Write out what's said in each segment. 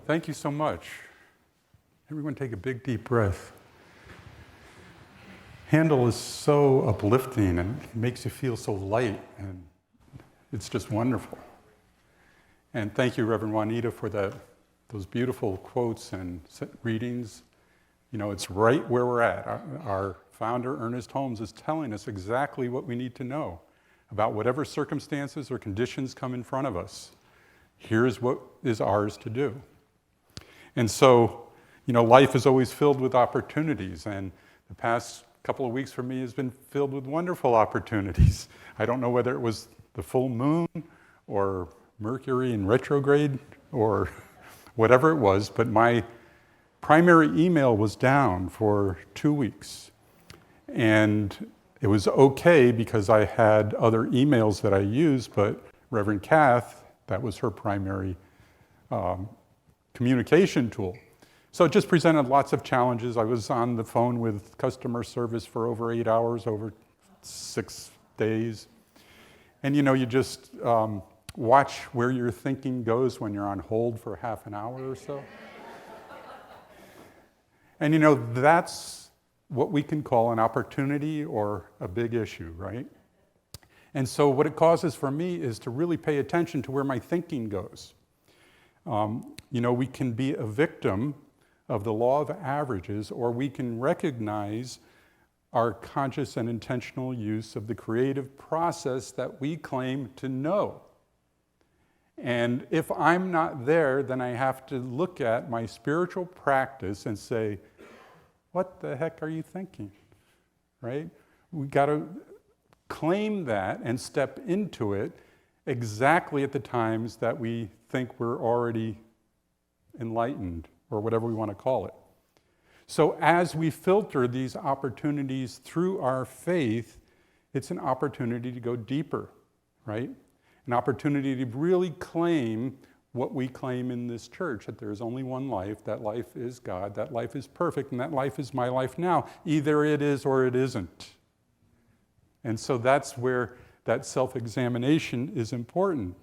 Thank you so much. Everyone take a big, deep breath. Handel is so uplifting and makes you feel so light, and it's just wonderful. And thank you, Reverend Juanita, for those beautiful quotes and readings. You know, it's right where we're at. Our founder, Ernest Holmes, is telling us exactly what we need to know about whatever circumstances or conditions come in front of us. Here's what is ours to do. And so, you know, life is always filled with opportunities, and the past couple of weeks for me has been filled with wonderful opportunities. I don't know whether it was the full moon or Mercury in retrograde or whatever it was, but my primary email was down for 2 weeks. And it was okay because I had other emails that I used, but Reverend Kath, that was her primary communication tool. So it just presented lots of challenges. I was on the phone with customer service for over 8 hours, over 6 days. And you know, you just watch where your thinking goes when you're on hold for half an hour or so. And you know, that's what we can call an opportunity or a big issue, right? And so what it causes for me is to really pay attention to where my thinking goes. You know, we can be a victim of the law of averages, or we can recognize our conscious and intentional use of the creative process that we claim to know. And if I'm not there, then I have to look at my spiritual practice and say, what the heck are you thinking, right? We got to claim that and step into it exactly at the times that we think we're already enlightened, or whatever we want to call it. So as we filter these opportunities through our faith, it's an opportunity to go deeper, right? An opportunity to really claim what we claim in this church, that there's only one life, that life is God, that life is perfect, and that life is my life now. Either it is or it isn't. And so that's where that self-examination is important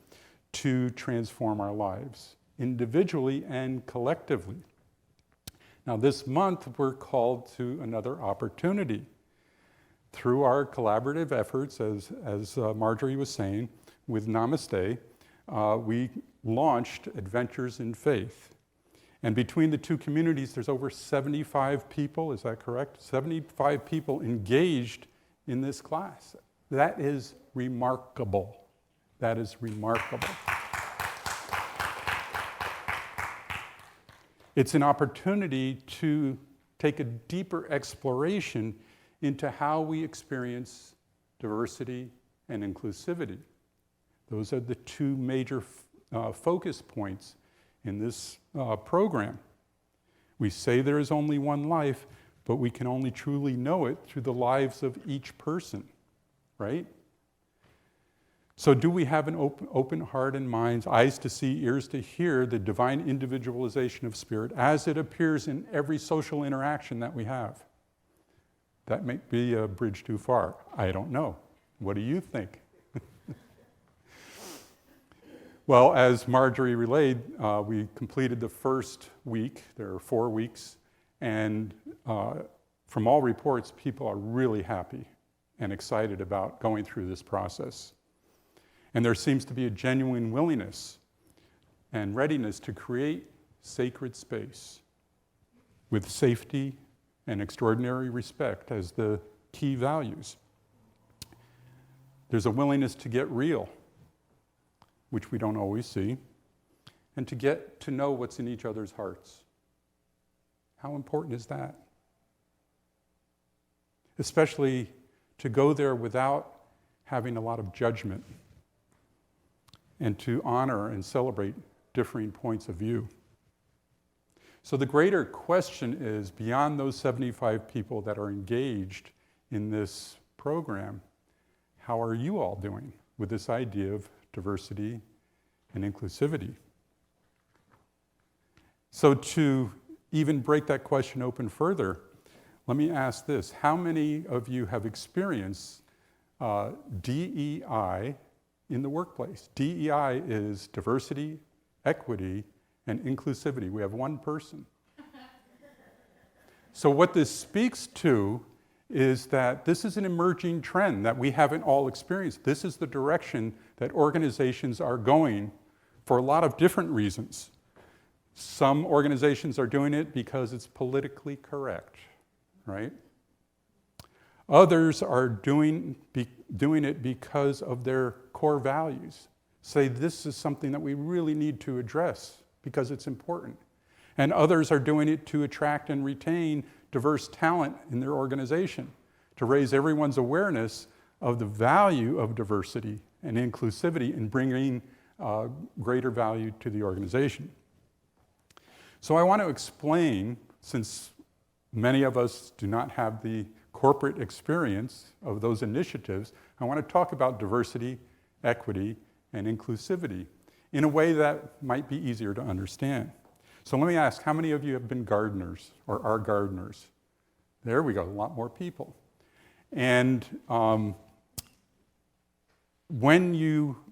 to transform our lives, individually and collectively. Now this month, we're called to another opportunity. Through our collaborative efforts, as Marjorie was saying, with Namaste, we launched Adventures in Faith. And between the two communities, there's over 75 people, is that correct? 75 people engaged in this class. That is remarkable. That is remarkable. It's an opportunity to take a deeper exploration into how we experience diversity and inclusivity. Those are the two major focus points in this program. We say there is only one life, but we can only truly know it through the lives of each person, right? So do we have an open heart and minds, eyes to see, ears to hear, the divine individualization of spirit as it appears in every social interaction that we have? That may be a bridge too far. I don't know. What do you think? Well, as Marjorie relayed, we completed the first week. There are 4 weeks. And from all reports, people are really happy and excited about going through this process. And there seems to be a genuine willingness and readiness to create sacred space with safety and extraordinary respect as the key values. There's a willingness to get real, which we don't always see, and to get to know what's in each other's hearts. How important is that? Especially to go there without having a lot of judgment, and to honor and celebrate differing points of view. So the greater question is, beyond those 75 people that are engaged in this program, how are you all doing with this idea of diversity and inclusivity? So to even break that question open further, let me ask this. How many of you have experienced DEI in the workplace? DEI is diversity, equity, and inclusivity. We have one person. So what this speaks to is that this is an emerging trend that we haven't all experienced. This is the direction that organizations are going for a lot of different reasons. Some organizations are doing it because it's politically correct, right? Others are doing it because of their core values. Say this is something that we really need to address because it's important. And others are doing it to attract and retain diverse talent in their organization, to raise everyone's awareness of the value of diversity and inclusivity in bringing greater value to the organization. So I want to explain, since many of us do not have the corporate experience of those initiatives, I want to talk about diversity, equity, and inclusivity in a way that might be easier to understand. So let me ask, how many of you have been gardeners or are gardeners? There we go, a lot more people. And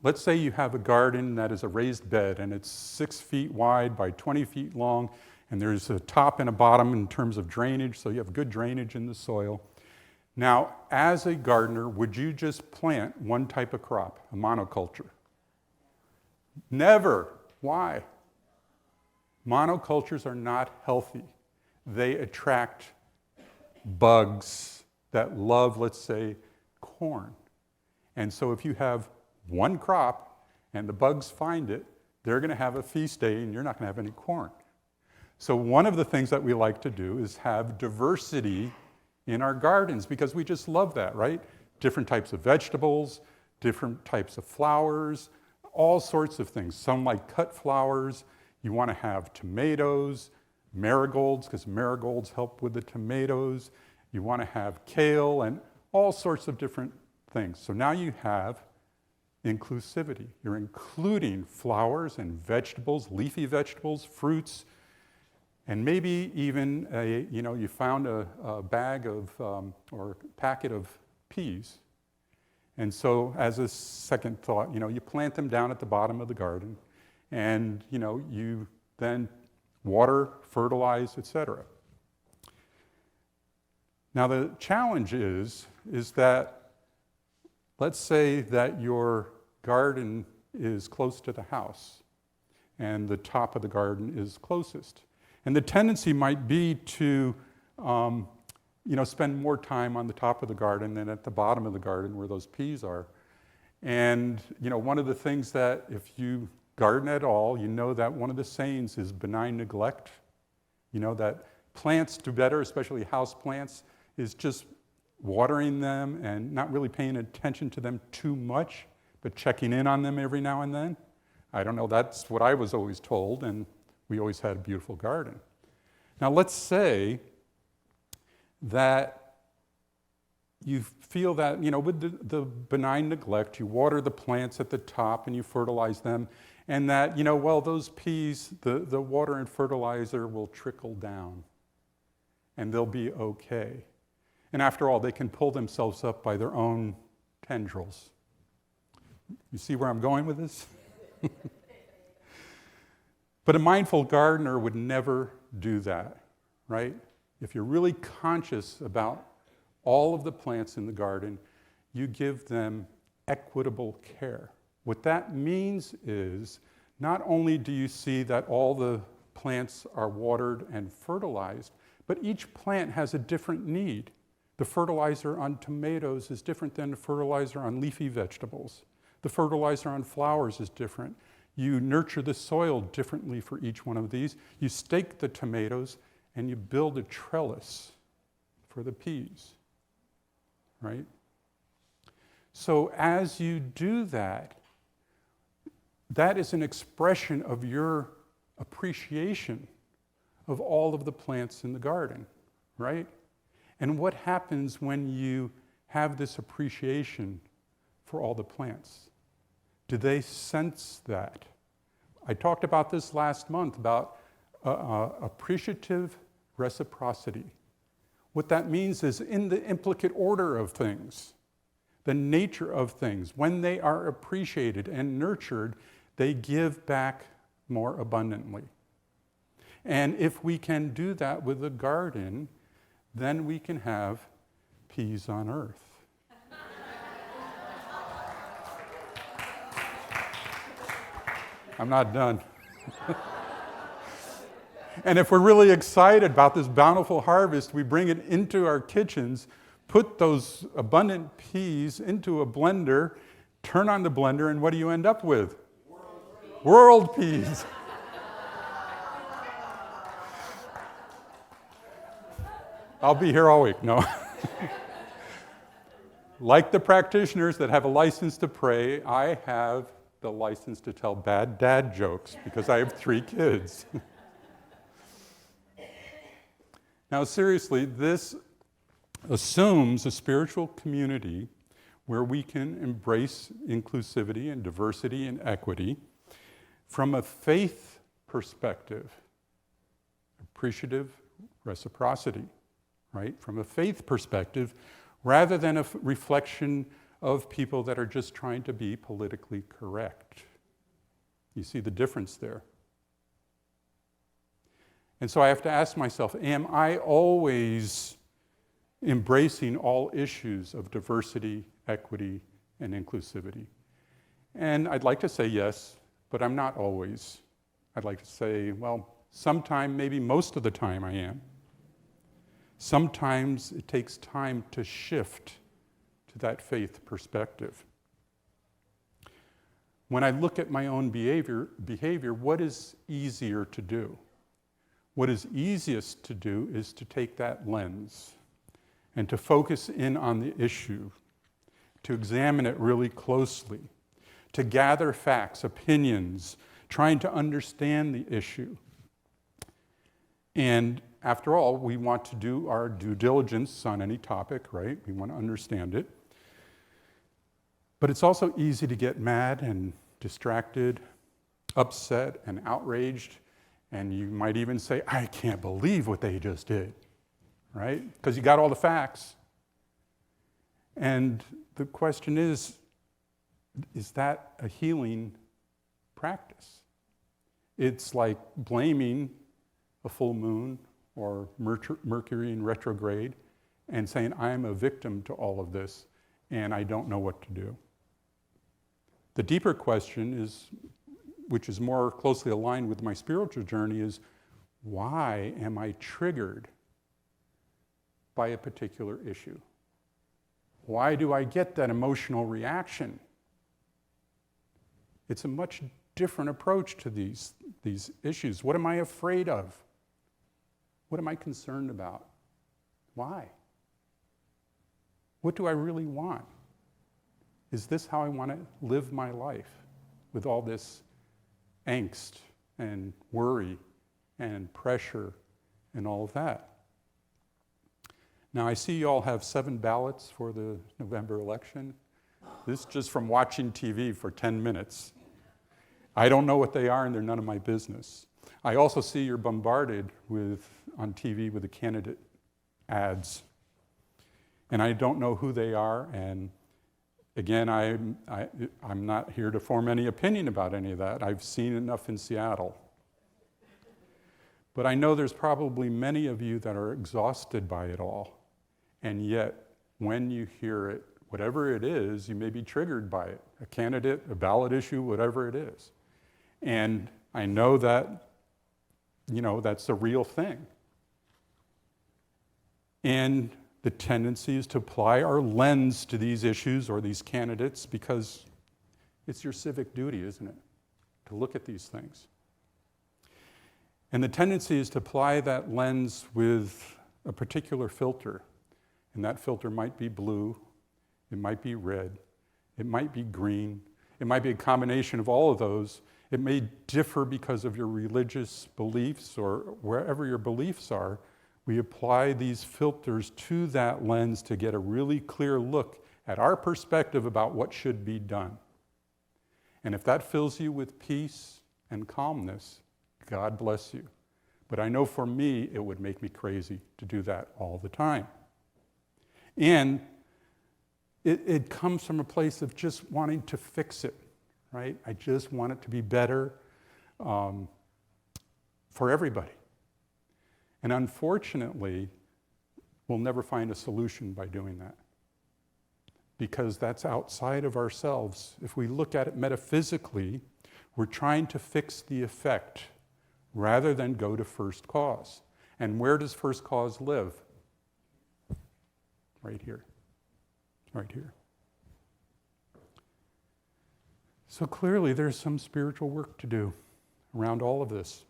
let's say you have a garden that is a raised bed and it's 6 feet wide by 20 feet long, and there's a top and a bottom in terms of drainage, so you have good drainage in the soil. Now, as a gardener, would you just plant one type of crop, a monoculture? Never. Why? Monocultures are not healthy. They attract bugs that love, let's say, corn. And so if you have one crop and the bugs find it, they're going to have a feast day and you're not going to have any corn. So one of the things that we like to do is have diversity in our gardens because we just love that, right? Different types of vegetables, different types of flowers, all sorts of things. Some like cut flowers. You want to have tomatoes, marigolds, because marigolds help with the tomatoes. You want to have kale and all sorts of different things. So now you have inclusivity. You're including flowers and vegetables, leafy vegetables, fruits, and maybe even you found a bag of or a packet of peas. And so as a second thought, you plant them down at the bottom of the garden, and you then water, fertilize, etc. Now the challenge is that, let's say that your garden is close to the house and the top of the garden is closest. And the tendency might be to spend more time on the top of the garden than at the bottom of the garden where those peas are. And one of the things that if you garden at all, that one of the sayings is benign neglect. That plants do better, especially house plants, is just watering them and not really paying attention to them too much, but checking in on them every now and then. I don't know, that's what I was always told, and we always had a beautiful garden. Now let's say that you feel that, with the benign neglect, you water the plants at the top and you fertilize them, and that, those peas, the water and fertilizer will trickle down and they'll be okay. And after all, they can pull themselves up by their own tendrils. You see where I'm going with this? But a mindful gardener would never do that, right? If you're really conscious about all of the plants in the garden, you give them equitable care. What that means is not only do you see that all the plants are watered and fertilized, but each plant has a different need. The fertilizer on tomatoes is different than the fertilizer on leafy vegetables. The fertilizer on flowers is different. You nurture the soil differently for each one of these. You stake the tomatoes and you build a trellis for the peas, right? So as you do that, that is an expression of your appreciation of all of the plants in the garden, right? And what happens when you have this appreciation for all the plants? Do they sense that? I talked about this last month, about appreciative reciprocity. What that means is in the implicate order of things, the nature of things, when they are appreciated and nurtured, they give back more abundantly. And if we can do that with a garden, then we can have peace on earth. I'm not done. And if we're really excited about this bountiful harvest, we bring it into our kitchens, put those abundant peas into a blender, turn on the blender, and what do you end up with? World peas. I'll be here all week. No. Like the practitioners that have a license to pray, I have the license to tell bad dad jokes because I have 3 kids. Now, seriously, this assumes a spiritual community where we can embrace inclusivity and diversity and equity from a faith perspective, appreciative reciprocity, right? From a faith perspective, rather than a reflection of people that are just trying to be politically correct. You see the difference there. And so I have to ask myself, am I always embracing all issues of diversity, equity, and inclusivity? And I'd like to say yes, but I'm not always. I'd like to say, well, sometime, maybe most of the time I am. Sometimes it takes time to shift to that faith perspective. When I look at my own behavior, what is easier to do? What is easiest to do is to take that lens and to focus in on the issue, to examine it really closely, to gather facts, opinions, trying to understand the issue. And after all, we want to do our due diligence on any topic, right? We want to understand it. But it's also easy to get mad and distracted, upset and outraged, and you might even say, I can't believe what they just did, right? Because you got all the facts. And the question is that a healing practice? It's like blaming a full moon or Mercury in retrograde and saying, I'm a victim to all of this and I don't know what to do. The deeper question is, which is more closely aligned with my spiritual journey, is why am I triggered by a particular issue? Why do I get that emotional reaction? It's a much different approach to these issues. What am I afraid of? What am I concerned about? Why? What do I really want? Is this how I want to live my life with all this angst and worry and pressure and all of that? Now, I see you all have 7 ballots for the November election. This is just from watching TV for 10 minutes. I don't know what they are, and they're none of my business. I also see you're bombarded on TV with the candidate ads. And I don't know who they are, and again, I'm not here to form any opinion about any of that. I've seen enough in Seattle. But I know there's probably many of you that are exhausted by it all. And yet, when you hear it, whatever it is, you may be triggered by it. A candidate, a ballot issue, whatever it is. And I know that, that's a real thing. And the tendency is to apply our lens to these issues or these candidates because it's your civic duty, isn't it? To look at these things. And the tendency is to apply that lens with a particular filter. And that filter might be blue, it might be red, it might be green, it might be a combination of all of those. It may differ because of your religious beliefs or wherever your beliefs are. We apply these filters to that lens to get a really clear look at our perspective about what should be done. And if that fills you with peace and calmness, God bless you. But I know for me, it would make me crazy to do that all the time. And it comes from a place of just wanting to fix it, right? I just want it to be better for everybody. And unfortunately, we'll never find a solution by doing that, because that's outside of ourselves. If we look at it metaphysically, we're trying to fix the effect rather than go to first cause. And where does first cause live? Right here. Right here. So clearly there's some spiritual work to do around all of this.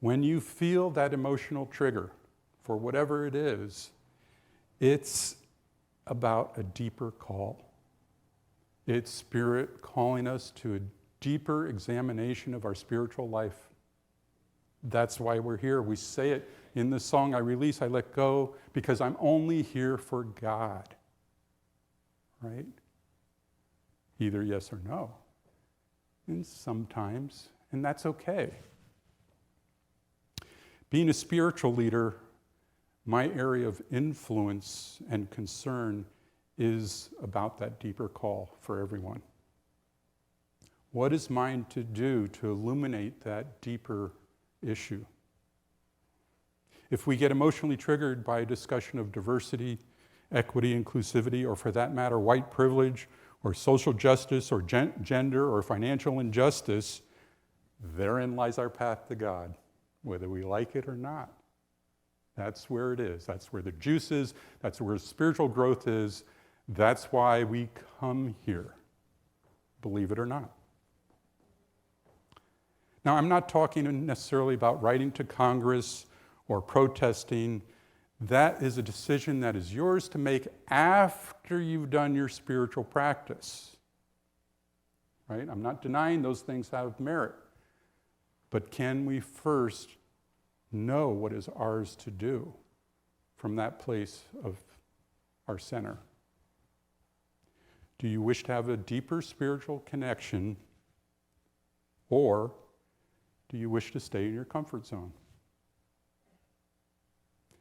When you feel that emotional trigger, for whatever it is, it's about a deeper call. It's Spirit calling us to a deeper examination of our spiritual life. That's why we're here. We say it in the song, I release, I let go, because I'm only here for God. Right? Either yes or no. And sometimes, and that's okay. Being a spiritual leader, my area of influence and concern is about that deeper call for everyone. What is mine to do to illuminate that deeper issue? If we get emotionally triggered by a discussion of diversity, equity, inclusivity, or for that matter, white privilege, or social justice, or gender, or financial injustice, therein lies our path to God, whether we like it or not. That's where it is. That's where the juice is. That's where spiritual growth is. That's why we come here, believe it or not. Now, I'm not talking necessarily about writing to Congress or protesting. That is a decision that is yours to make after you've done your spiritual practice. Right? I'm not denying those things have merit. But can we first know what is ours to do from that place of our center? Do you wish to have a deeper spiritual connection, or do you wish to stay in your comfort zone?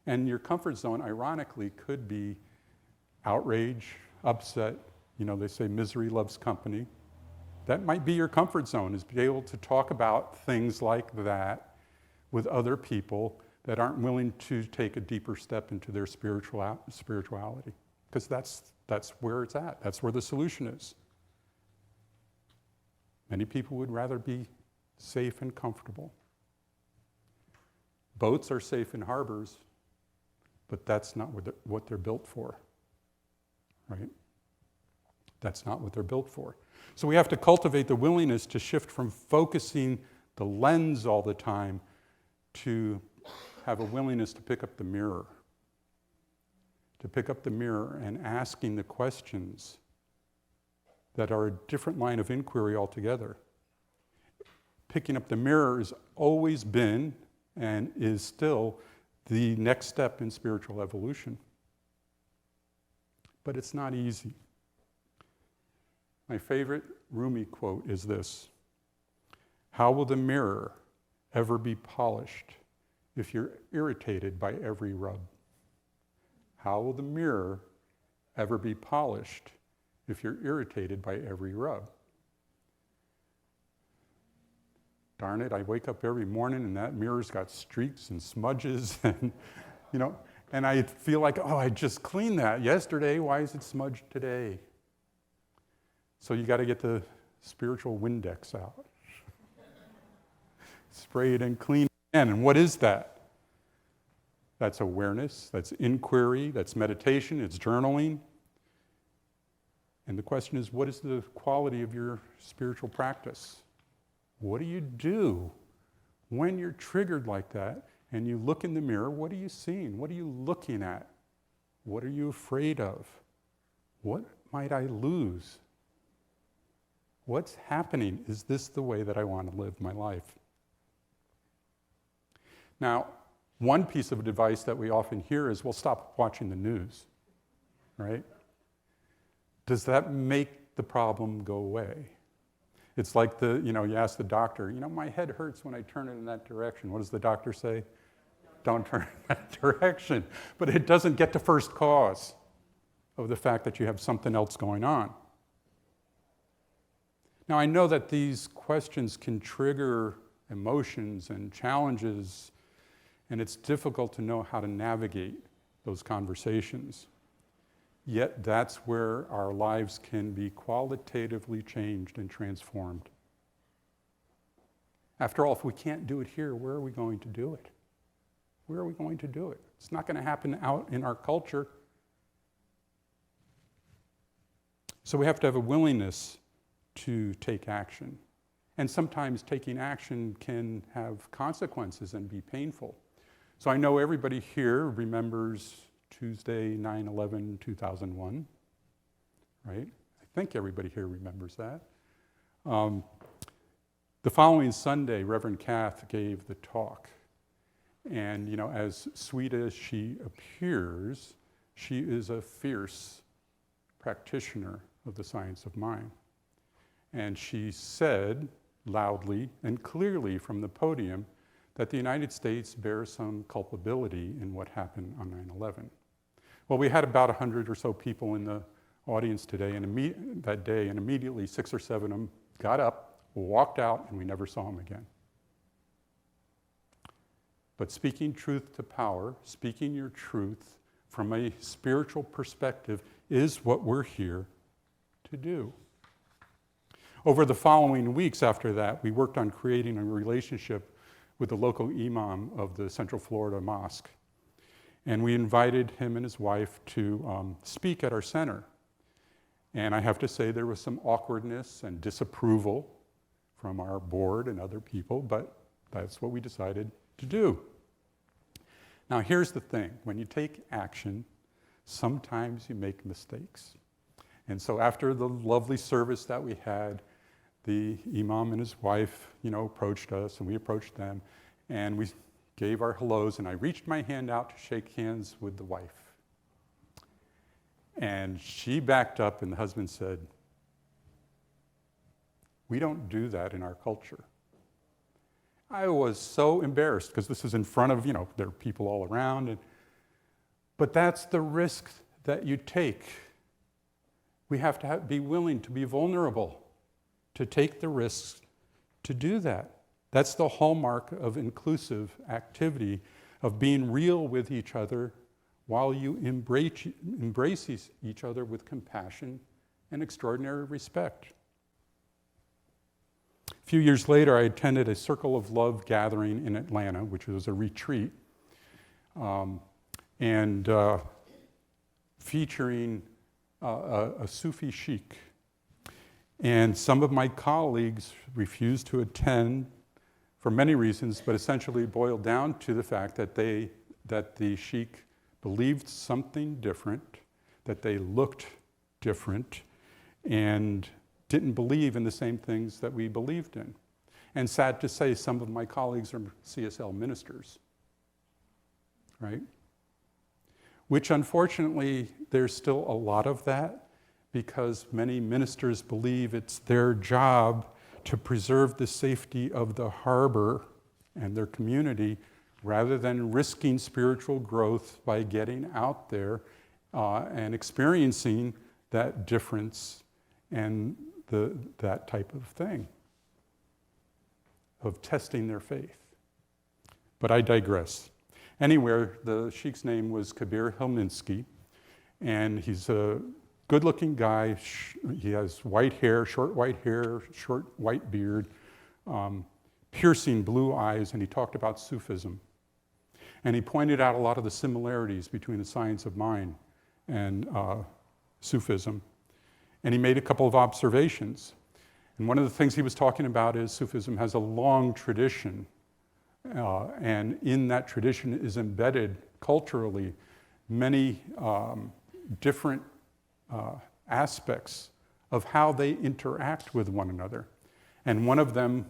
And your comfort zone, ironically, could be outrage, upset. You know, they say misery loves company. That might be your comfort zone, is be able to talk about things like that with other people that aren't willing to take a deeper step into their spirituality. Because that's where it's at. That's where the solution is. Many people would rather be safe and comfortable. Boats are safe in harbors, but that's not what they're built for, right? That's not what they're built for. So we have to cultivate the willingness to shift from focusing the lens all the time to have a willingness to pick up the mirror. To pick up the mirror and asking the questions that are a different line of inquiry altogether. Picking up the mirror has always been and is still the next step in spiritual evolution. But it's not easy. My favorite Rumi quote is this: "How will the mirror ever be polished if you're irritated by every rub? How will the mirror ever be polished if you're irritated by every rub?" Darn it, I wake up every morning and that mirror's got streaks and smudges and, and I feel like, oh, I just cleaned that yesterday. Why is it smudged today? So you got to get the spiritual Windex out. Spray it and clean it again. And what is that? That's awareness, that's inquiry, that's meditation, it's journaling. And the question is, what is the quality of your spiritual practice? What do you do when you're triggered like that and you look in the mirror? What are you seeing? What are you looking at? What are you afraid of? What might I lose? What's happening? Is this the way that I want to live my life? Now, one piece of advice that we often hear is, well, stop watching the news, right? Does that make the problem go away? It's like you ask the doctor, my head hurts when I turn it in that direction. What does the doctor say? Don't turn in that direction. But it doesn't get to first cause of the fact that you have something else going on. Now, I know that these questions can trigger emotions and challenges and it's difficult to know how to navigate those conversations. Yet that's where our lives can be qualitatively changed and transformed. After all, if we can't do it here, where are we going to do it? Where are we going to do it? It's not going to happen out in our culture. So we have to have a willingness to take action. And sometimes taking action can have consequences and be painful. So I know everybody here remembers Tuesday, 9/11/2001, right? I think everybody here remembers that. The following Sunday, Reverend Kath gave the talk. And, you know, as sweet as she appears, she is a fierce practitioner of the science of mind. And she said loudly and clearly from the podium that the United States bears some culpability in what happened on 9/11. Well, we had about 100 or so people in the audience today, and that day, and immediately 6 or 7 of them got up, walked out, and we never saw them again. But speaking truth to power, speaking your truth from a spiritual perspective is what we're here to do. Over the following weeks after that, we worked on creating a relationship with the local imam of the Central Florida Mosque. And we invited him and his wife to speak at our center. And I have to say there was some awkwardness and disapproval from our board and other people, but that's what we decided to do. Now here's the thing, when you take action, sometimes you make mistakes. And so after the lovely service that we had, the imam and his wife, approached us, and we approached them, and we gave our hellos, and I reached my hand out to shake hands with the wife. And she backed up, and the husband said, "We don't do that in our culture." I was so embarrassed, because this is in front of, there are people all around, but that's the risk that you take. We have to be willing to be vulnerable, to take the risks to do that. That's the hallmark of inclusive activity, of being real with each other while you embrace each other with compassion and extraordinary respect. A few years later, I attended a Circle of Love gathering in Atlanta, which was a retreat, and featuring a Sufi sheikh. And some of my colleagues refused to attend for many reasons, but essentially boiled down to the fact that the sheikh believed something different, that they looked different, and didn't believe in the same things that we believed in. And sad to say, some of my colleagues are CSL ministers, right? Which unfortunately, there's still a lot of that, because many ministers believe it's their job to preserve the safety of the harbor and their community, rather than risking spiritual growth by getting out there and experiencing that difference and that type of thing, of testing their faith. But I digress. Anyway, the sheikh's name was Kabir Helminski, and he's a good-looking guy. He has white hair, short white beard, piercing blue eyes, and he talked about Sufism. And he pointed out a lot of the similarities between the science of mind and Sufism. And he made a couple of observations. And one of the things he was talking about is Sufism has a long tradition, and in that tradition is embedded culturally many different aspects of how they interact with one another. And one of them,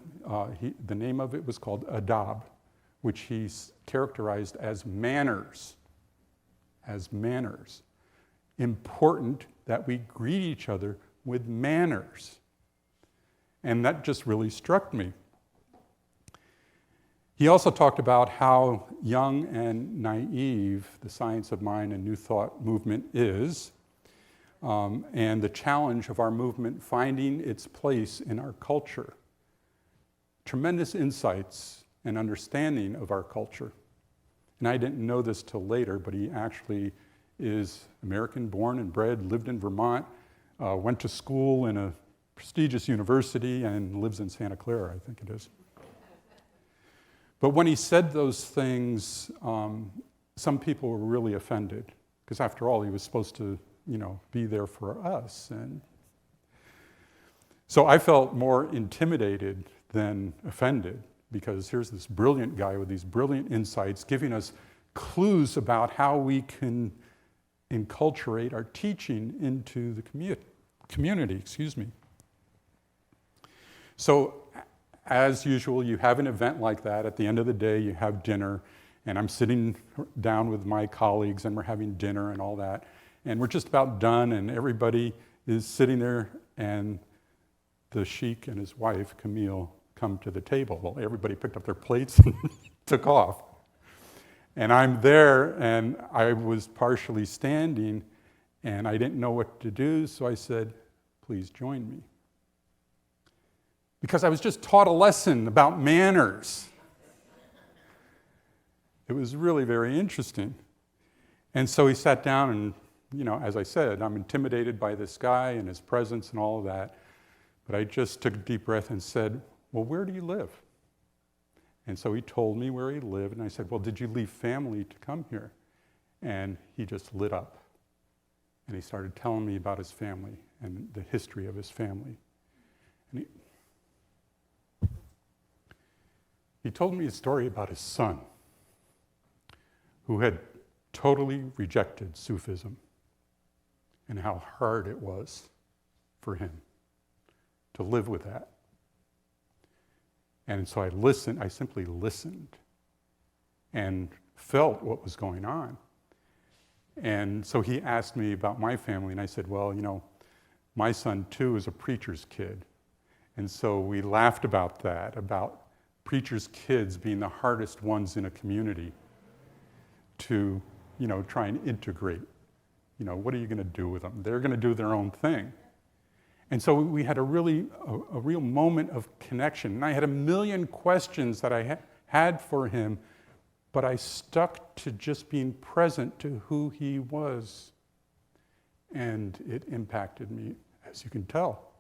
the name of it was called adab, which he characterized as manners. As manners. Important that we greet each other with manners. And that just really struck me. He also talked about how young and naive the science of mind and New Thought movement is, and the challenge of our movement finding its place in our culture. Tremendous insights and understanding of our culture. And I didn't know this till later, but he actually is American born and bred, lived in Vermont, went to school in a prestigious university, and lives in Santa Clara, I think it is. But when he said those things, some people were really offended, because after all, he was supposed to, be there for us. And so I felt more intimidated than offended, because here's this brilliant guy with these brilliant insights giving us clues about how we can enculturate our teaching into the community. So as usual, you have an event like that. At the end of the day, you have dinner, and I'm sitting down with my colleagues, and we're having dinner and all that. And we're just about done, and everybody is sitting there, and the sheik and his wife, Camille, come to the table. Well, everybody picked up their plates and took off. And I'm there, and I was partially standing, and I didn't know what to do, so I said, "Please join me." Because I was just taught a lesson about manners. It was really very interesting. And so he sat down, and, as I said, I'm intimidated by this guy and his presence and all of that. But I just took a deep breath and said, "Well, where do you live?" And so he told me where he lived, and I said, "Well, did you leave family to come here?" And he just lit up. And he started telling me about his family and the history of his family. And he told me a story about his son, who had totally rejected Sufism, and how hard it was for him to live with that. And so I simply listened and felt what was going on. And so he asked me about my family, and I said, "Well, my son too is a preacher's kid." And so we laughed about that, about preachers' kids being the hardest ones in a community to, try and integrate. What are you going to do with them? They're going to do their own thing. And so we had a real moment of connection. And I had a million questions that I had for him, but I stuck to just being present to who he was. And it impacted me, as you can tell.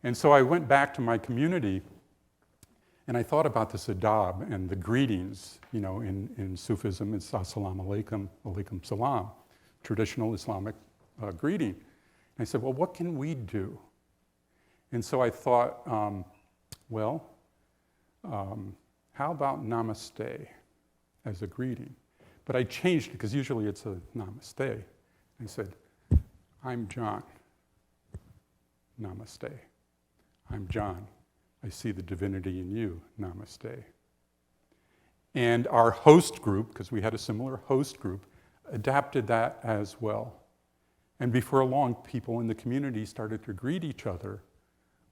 And so I went back to my community, and I thought about this adab and the greetings, in Sufism. It's assalamu alaikum, alaikum salam, traditional Islamic greeting. And I said, well, what can we do? And so I thought, how about namaste as a greeting? But I changed it, because usually it's a namaste. I said, I'm John. Namaste. I'm John. I see the divinity in you. Namaste. And our host group, because we had a similar host group, adapted that as well. And before long, people in the community started to greet each other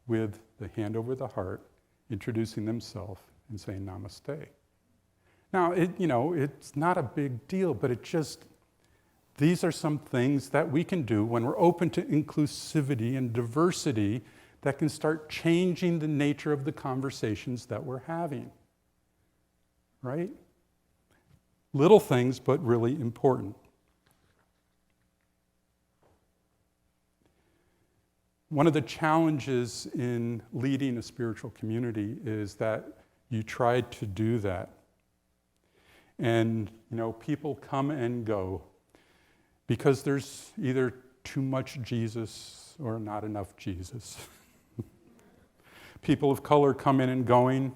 with the hand over the heart, introducing themselves and saying namaste. Now, it's not a big deal, but these are some things that we can do when we're open to inclusivity and diversity that can start changing the nature of the conversations that we're having, right? Little things, but really important. One of the challenges in leading a spiritual community is that you try to do that. And, people come and go because there's either too much Jesus or not enough Jesus. People of color come in and going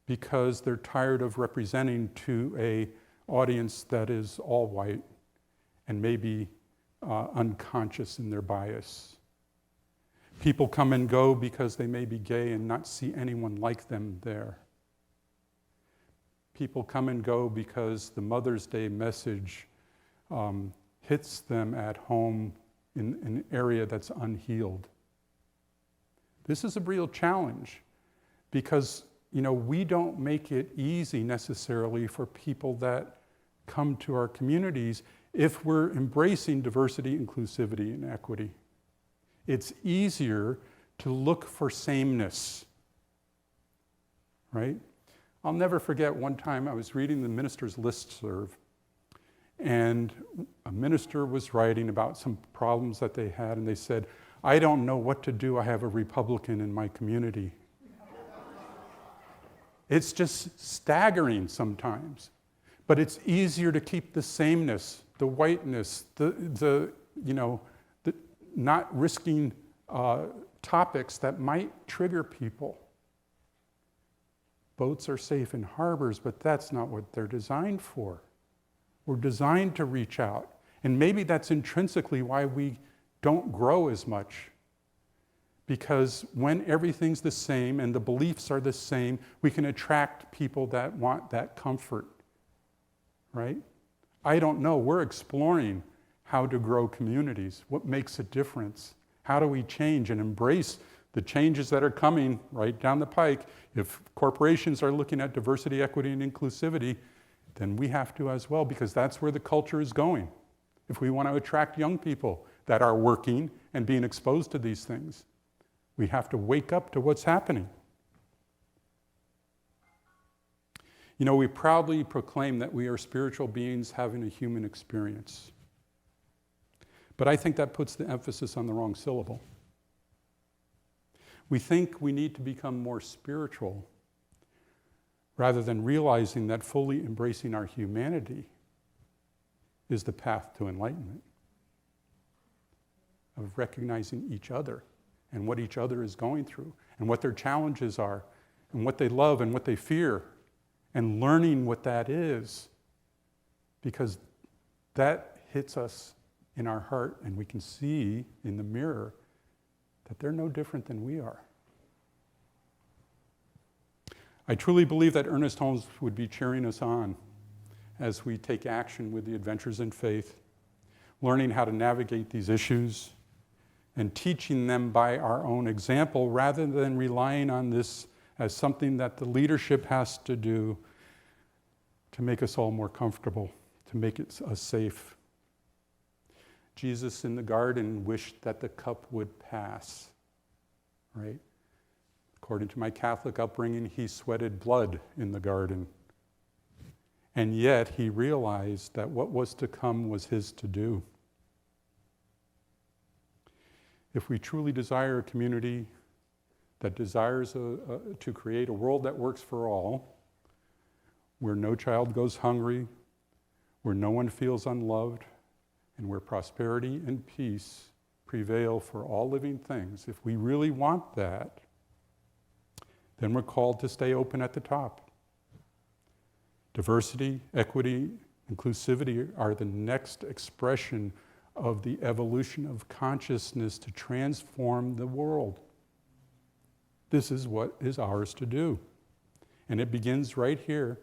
because they're tired of representing to an audience that is all white and maybe unconscious in their bias. People come and go because they may be gay and not see anyone like them there. People come and go because the Mother's Day message hits them at home in an area that's unhealed. This is a real challenge because, we don't make it easy necessarily for people that come to our communities if we're embracing diversity, inclusivity, and equity. It's easier to look for sameness, right? I'll never forget one time I was reading the minister's listserv, and a minister was writing about some problems that they had, and they said, "I don't know what to do. I have a Republican in my community." It's just staggering sometimes, but it's easier to keep the sameness, the whiteness, the not risking topics that might trigger people. Boats are safe in harbors, but that's not what they're designed for. We're designed to reach out. And maybe that's intrinsically why we don't grow as much. Because when everything's the same and the beliefs are the same, we can attract people that want that comfort, right? I don't know. We're exploring how to grow communities. What makes a difference? How do we change and embrace the changes that are coming right down the pike? If corporations are looking at diversity, equity, and inclusivity, then we have to as well, because that's where the culture is going. If we want to attract young people that are working and being exposed to these things, we have to wake up to what's happening. You know, we proudly proclaim that we are spiritual beings having a human experience. But I think that puts the emphasis on the wrong syllable. We think we need to become more spiritual rather than realizing that fully embracing our humanity is the path to enlightenment, of recognizing each other and what each other is going through and what their challenges are and what they love and what they fear, and learning what that is, because that hits us in our heart and we can see in the mirror that they're no different than we are. I truly believe that Ernest Holmes would be cheering us on as we take action with the Adventures in Faith, learning how to navigate these issues and teaching them by our own example rather than relying on this as something that the leadership has to do to make us all more comfortable, to make us safe. Jesus in the garden wished that the cup would pass, right? According to my Catholic upbringing, he sweated blood in the garden. And yet he realized that what was to come was his to do. If we truly desire a community that desires to create a world that works for all, where no child goes hungry, where no one feels unloved, and where prosperity and peace prevail for all living things, if we really want that, then we're called to stay open at the top. Diversity, equity, inclusivity are the next expression of the evolution of consciousness to transform the world. This is what is ours to do. And it begins right here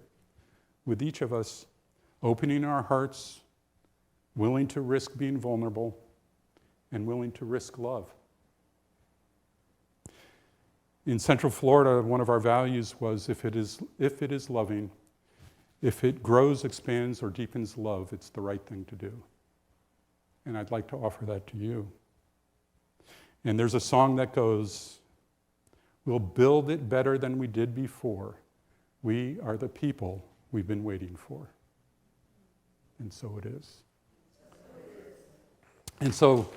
with each of us opening our hearts, willing to risk being vulnerable, and willing to risk love. In Central Florida, one of our values was if it is loving, if it grows, expands, or deepens love, it's the right thing to do. And I'd like to offer that to you. And there's a song that goes, "We'll build it better than we did before. We are the people we've been waiting for." And so it is. And so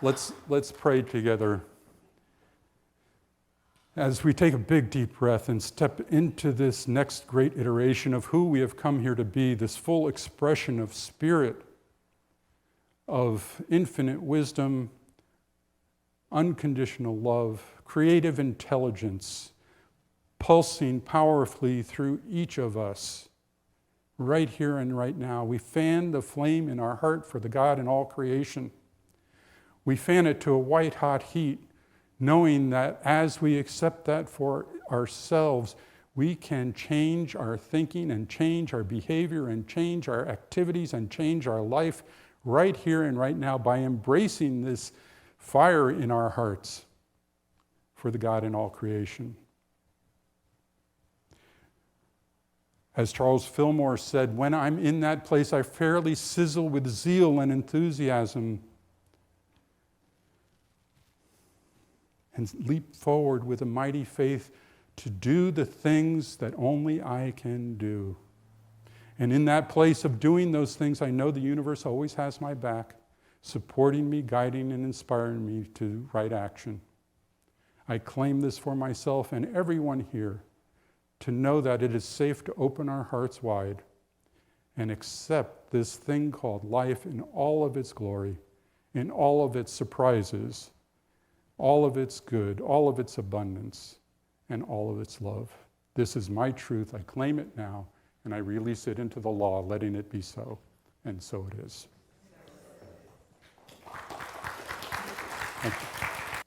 let's pray together as we take a big deep breath and step into this next great iteration of who we have come here to be, this full expression of spirit, of infinite wisdom, unconditional love, creative intelligence, pulsing powerfully through each of us, right here and right now. We fan the flame in our heart for the God in all creation. We fan it to a white-hot heat, knowing that as we accept that for ourselves, we can change our thinking and change our behavior and change our activities and change our life right here and right now by embracing this fire in our hearts for the God in all creation. As Charles Fillmore said, when I'm in that place, I fairly sizzle with zeal and enthusiasm and leap forward with a mighty faith to do the things that only I can do. And in that place of doing those things, I know the universe always has my back, supporting me, guiding, and inspiring me to right action. I claim this for myself and everyone here, to know that it is safe to open our hearts wide and accept this thing called life in all of its glory, in all of its surprises, all of its good, all of its abundance, and all of its love. This is my truth. I claim it now, and I release it into the law, letting it be so. And so it is. Thank you.